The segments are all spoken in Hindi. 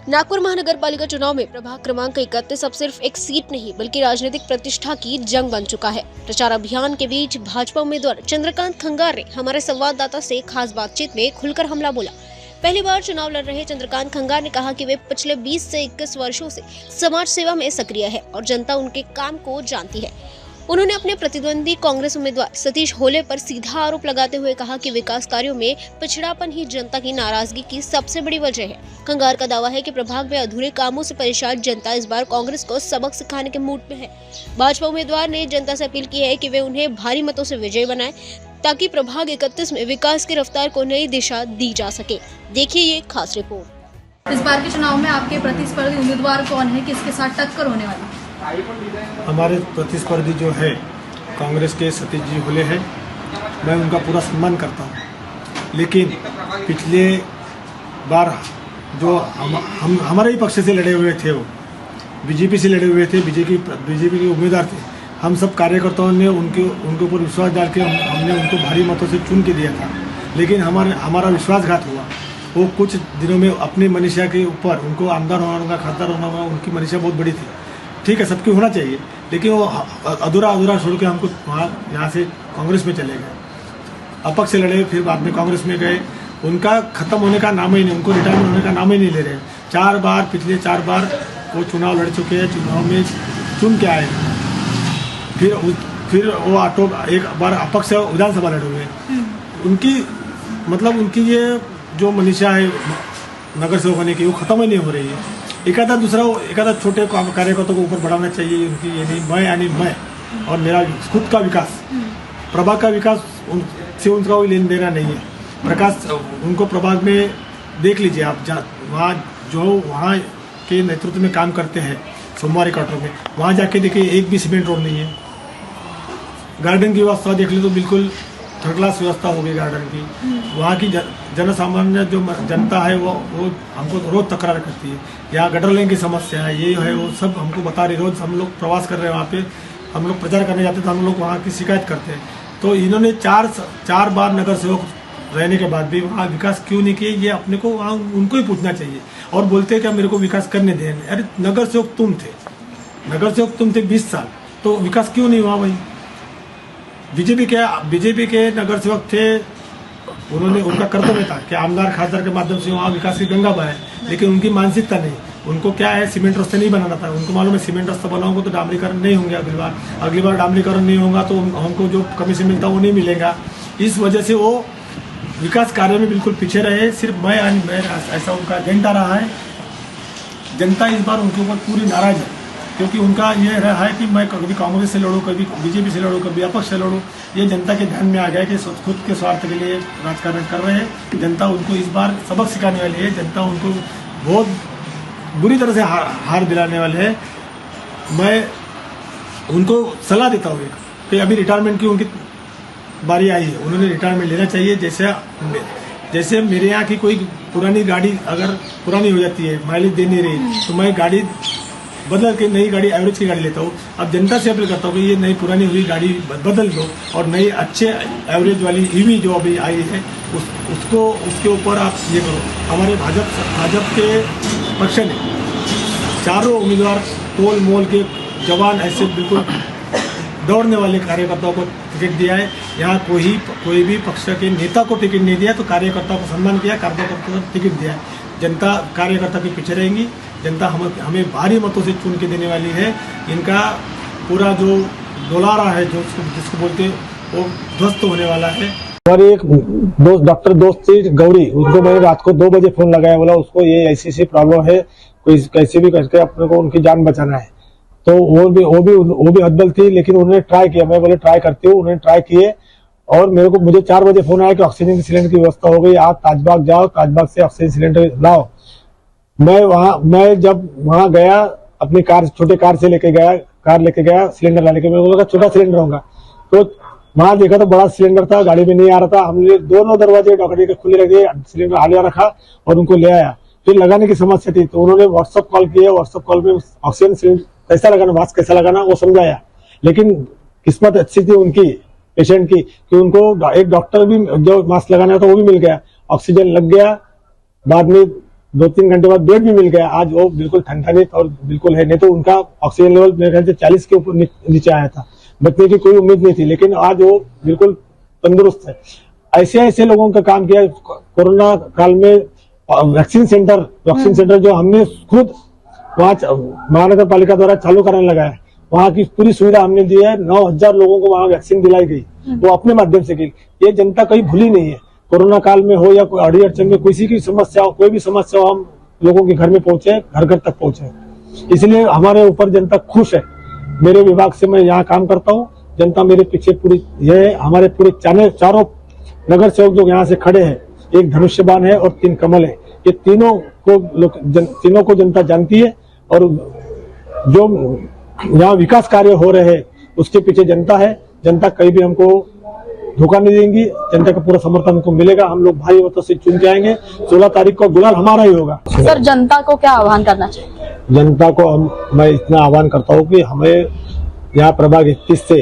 नागपुर महानगर पालिका चुनाव में प्रभाग क्रमांक 31 अब सिर्फ एक सीट नहीं बल्कि राजनीतिक प्रतिष्ठा की जंग बन चुका है। प्रचार अभियान के बीच भाजपा उम्मीदवार चंद्रकांत खंगार ने हमारे संवाददाता से खास बातचीत में खुलकर हमला बोला। पहली बार चुनाव लड़ रहे चंद्रकांत खंगार ने कहा कि वे पिछले 20 से 21 वर्षों से समाज सेवा में सक्रिय है और जनता उनके काम को जानती है। उन्होंने अपने प्रतिद्वंदी कांग्रेस उम्मीदवार सतीश होले पर सीधा आरोप लगाते हुए कहा कि विकास कार्यों में पिछड़ापन ही जनता की नाराजगी की सबसे बड़ी वजह है। खंगार का दावा है कि प्रभाग में अधूरे कामों से परेशान जनता इस बार कांग्रेस को सबक सिखाने के मूड में है। भाजपा उम्मीदवार ने जनता से अपील की है कि वे उन्हें भारी मतों से विजयी बनाएं ताकि प्रभाग 31 में विकास की रफ्तार को नई दिशा दी जा सके। देखिए ये खास रिपोर्ट। इस बार के चुनाव में आपके प्रतिस्पर्धी उम्मीदवार कौन है, किसके साथ टक्कर होने वाली है? हमारे प्रतिस्पर्धी जो है कांग्रेस के सतीश जी होले हैं, मैं उनका पूरा सम्मान करता हूं, लेकिन पिछले बार जो हम हमारे ही पक्ष से लड़े हुए थे, वो बीजेपी से लड़े हुए थे, बीजेपी के उम्मीदवार थे। हम सब कार्यकर्ताओं ने उनके ऊपर विश्वास डाल के हमने उनको भारी मतों से चुन के दिया था, लेकिन हमारा विश्वासघात हुआ। वो कुछ दिनों में अपनी मनीषा के ऊपर उनको आमदार होना, खासदार होना, उनकी मनीषा बहुत बड़ी थी। ठीक है, सबकी होना चाहिए, लेकिन वो अधूरा छोड़ के हमको यहाँ से कांग्रेस में चले गए। अपक्ष से लड़े, फिर बाद में कांग्रेस में गए। उनका खत्म होने का नाम ही नहीं, उनको रिटायरमेंट होने का नाम ही नहीं ले रहे। पिछले चार बार वो चुनाव लड़ चुके हैं, चुनाव में चुन के आए। फिर वो एक बार अपक्ष विधानसभा लड़े हुए। उनकी ये जो मनीषा है नगर सेवक होने की, वो खत्म ही नहीं हो रही है। एक आधा छोटे कार्यकर्ताओं को ऊपर बढ़ाना चाहिए। उनकी ये नहीं, मैं यानी मैं और मेरा खुद का विकास, प्रभाग का विकास उनसे उनका कोई लेन देना नहीं है। प्रकाश उनको प्रभाग में देख लीजिए आप, वहाँ के नेतृत्व में काम करते हैं सोमवारी क्वार्टर में, वहाँ जाके देखिए एक भी सीमेंट रोड नहीं है। गार्डन की व्यवस्था देख ली तो बिल्कुल थर्ड क्लास व्यवस्था होगी गार्डन की। वहाँ की जनसामान्य जो जनता है वो हमको रोज तकरार करती है। यहाँ गटर लाइन की समस्या है, ये है वो सब हमको बता रही। रोज हम लोग प्रवास कर रहे हैं, वहाँ पे हम लोग प्रचार करने जाते तो हम लोग वहाँ की शिकायत करते हैं। तो इन्होंने चार बार नगर सेवक रहने के बाद भी वहाँ विकास क्यों नहीं किए, ये अपने को वहाँ उनको ही पूछना चाहिए। और बोलते हैं कि मेरे को विकास करने दें। अरे नगर सेवक तुम थे 20 साल, तो विकास क्यों नहीं हुआ? वही बीजेपी के नगर सेवक थे, उन्होंने उनका कर्तव्य था कि आमदार खासदार के माध्यम से वहाँ विकास की गंगा बहाए, लेकिन उनकी मानसिकता नहीं। उनको क्या है, सीमेंट रास्ते नहीं बनाना था। उनको मालूम है सीमेंट रास्ता बनाऊंगा तो डामरीकरण नहीं होंगे। अगली बार डामरीकरण नहीं होगा तो हमको जो कमीशन मिलता है वो नहीं मिलेगा। इस वजह से वो विकास कार्य में बिल्कुल पीछे रहे। सिर्फ मैं ऐसा उनका एजेंडा रहा है। जनता इस बार उनके ऊपर पूरी नाराज है, क्योंकि उनका ये रहा है कि मैं कभी कांग्रेस से लड़ूँ, कभी बीजेपी से लड़ूँ, कभी अपक्ष से लड़ूँ। ये जनता के ध्यान में आ गया कि खुद के स्वार्थ के लिए राजकारण कर रहे हैं। जनता उनको इस बार सबक सिखाने वाली है। जनता उनको बहुत बुरी तरह से हार दिलाने वाले है। मैं उनको सलाह देता हूँ कि अभी रिटायरमेंट की उनकी बारी आई है, उन्होंने रिटायरमेंट लेना चाहिए। जैसे मेरे यहाँ की कोई पुरानी गाड़ी अगर पुरानी हो जाती है, माइलेज दे नहीं रही, तो मैं गाड़ी बदल के नई गाड़ी, एवरेज की गाड़ी लेता हूँ। अब जनता से अपील करता हूँ कि ये नई पुरानी हुई गाड़ी बदल दो और नई अच्छे एवरेज वाली ईवी जो अभी आई है उसके ऊपर आप ये करो। हमारे भाजपा के पक्ष ने चारों उम्मीदवार तोल मोल के जवान, ऐसे बिल्कुल दौड़ने वाले कार्यकर्ताओं को टिकट दिया है। यहाँ कोई भी पक्ष के नेता को टिकट नहीं दिया, तो कार्यकर्ता को सम्मान किया, कार्यकर्ता को टिकट दिया है। जनता कार्यकर्ता के पीछे रहेंगी। जनता हमें भारी मतों से चुन के देने वाली है। इनका पूरा जो डोलारा है, जो जिसको बोलते हैं, वो ध्वस्त होने वाला है। और एक डॉक्टर दोस्त थी गौरी, उनको मैंने रात को 2 बजे फोन लगाया, बोला उसको ये ऐसी प्रॉब्लम है, कोई कैसे भी करके अपने को उनकी जान बचाना है। तो वो भी हदबल थी, लेकिन उन्होंने ट्राई किया। मैं बोले ट्राई करती हूँ, उन्होंने ट्राई किए। और मुझे 4 बजे फोन आया कि ऑक्सीजन की सिलेंडर की व्यवस्था हो गई, आप ताजबाग जाओ, ताजबाग से ऑक्सीजन सिलेंडर लाओ। मैं जब वहां गया, अपनी छोटे कार लेके गया सिलेंडर लाने के। मेरे को छोटा सिलेंडर होगा, तो वहां देखा तो बड़ा सिलेंडर था, गाड़ी में नहीं आ रहा था। हमने दोनों दरवाजे डॉक्टर के खुले रखे, सिलेंडर आगे रखा और उनको ले आया। फिर लगाने की समस्या थी, तो उन्होंने व्हाट्सअप कॉल किया। व्हाट्सअप कॉल में ऑक्सीजन सिलेंडर कैसा लगाना, मास्क कैसा लगाना, वो समझाया। लेकिन किस्मत अच्छी थी उनकी, पेशेंट की, कि उनको एक डॉक्टर भी जो मास्क लगाना था वो भी मिल गया, ऑक्सीजन लग गया। बाद में 2-3 घंटे बाद बेड भी मिल गया। आज वो बिल्कुल ठंडा और बिल्कुल है, नहीं तो उनका ऑक्सीजन लेवल मेरे ख्याल से 40 के ऊपर नीचे आया था। बचने की कोई उम्मीद नहीं थी, लेकिन आज वो बिल्कुल तंदुरुस्त है। ऐसे ऐसे लोगों का काम किया। कोरोना काल में वैक्सीन सेंटर जो हमने खुद वहाँ महानगर पालिका द्वारा चालू कराने लगा है, वहाँ की पूरी सुविधा हमने दी है। 9,000 लोगों को वहाँ वैक्सीन दिलाई गई, वो अपने माध्यम से की। ये जनता कहीं भूली नहीं है। कोरोना काल में हो या कोई अड़ी अड़चन में किसी की समस्या हो, कोई भी समस्या हो, हम लोगों के घर में पहुंचे, घर घर तक पहुंचे। इसलिए हमारे ऊपर जनता खुश है। मेरे विभाग से मैं यहाँ काम करता हूँ, जनता मेरे पीछे पूरी, ये हमारे पूरे चारों नगर सेवक जो यहाँ से खड़े हैं, एक धनुष्यबाण है और 3 कमल है। ये तीनों को जनता जानती है, और जो यहाँ विकास कार्य हो रहे हैं उसके पीछे जनता है। जनता कहीं भी हमको धोखा नहीं देंगी, जनता का पूरा समर्थन हमको मिलेगा। हम लोग भारी मतों से चुन के आएंगे। 16 तारीख को गुलाल हमारा ही होगा। सर, जनता को क्या आह्वान करना चाहिए? जनता को मैं इतना आह्वान करता हूँ कि हमें यहाँ प्रभाग 31 से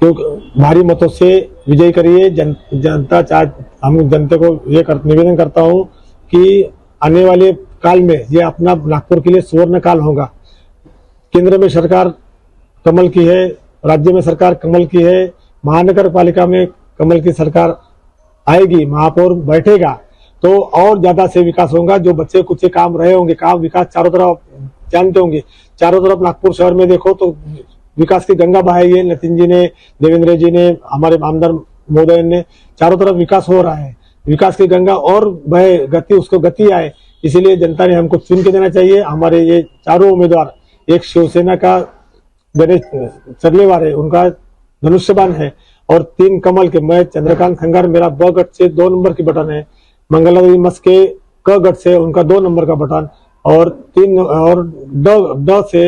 क्योंकि भारी मतों से विजयी करिए। जनता चाहे, हम जनता को ये निवेदन करता हूँ कि आने वाले काल में ये अपना नागपुर के लिए सुवर्ण काल होगा। केंद्र में सरकार कमल की है, राज्य में सरकार कमल की है, महानगर पालिका में कमल की सरकार आएगी, महापौर बैठेगा, तो और ज्यादा से विकास होगा। जो बच्चे कुछ काम रहे होंगे, काम विकास चारों तरफ जानते होंगे। चारों तरफ नागपुर शहर में देखो तो विकास की गंगा बहाई है। नितिन जी ने, देवेंद्र जी ने, हमारे आमदार महोदय ने, चारों तरफ विकास हो रहा है। विकास की गंगा और बहे, उसको गति आए, इसीलिए जनता ने हमको चुन के देना चाहिए। हमारे ये चारों उम्मीदवार, एक शिवसेना का गणेश चरलेवार है, उनका धनुष्यबाण है, और 3 कमल के, मैं चंद्रकांत खंगार, मेरा ब गट से 2 नंबर की बटन है। मंगलादेवी मस के क गट से उनका 2 नंबर का बटन, और 3 और ड से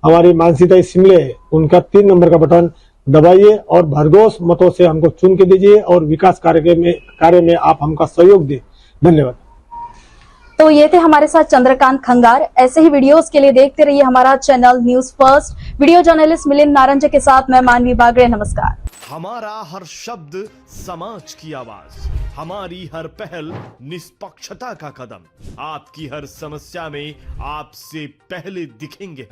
हमारी मानसीताई सिमले है, उनका 3 नंबर का बटन दबाइए और भरघोष मतों से हमको चुन के दीजिए, और विकास कार्य में आप हमका सहयोग दें। धन्यवाद। तो ये थे हमारे साथ चंद्रकांत खंगार। ऐसे ही वीडियोस के लिए देखते रहिए हमारा channel news first. Video journalist Milind Naranj के साथ मैं मानवी बागड़े। नमस्कार। हमारा हर शब्द समाज की आवाज, हमारी हर पहल निष्पक्षता का कदम। आपकी हर समस्या में आपसे पहले दिखेंगे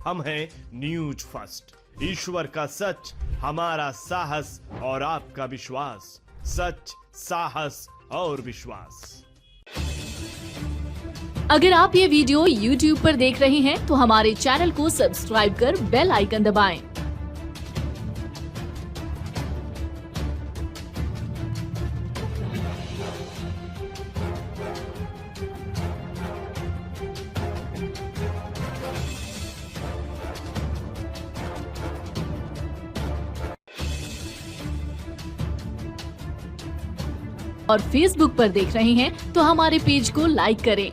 हम हैं न्यूज फर्स्ट। ईश्वर का सच, हमारा साहस और आपका विश्वास। सच, साहस और विश्वास। अगर आप ये वीडियो YouTube पर देख रहे हैं तो हमारे चैनल को सब्सक्राइब कर बेल आइकन दबाएं। और Facebook पर देख रहे हैं तो हमारे पेज को लाइक करें।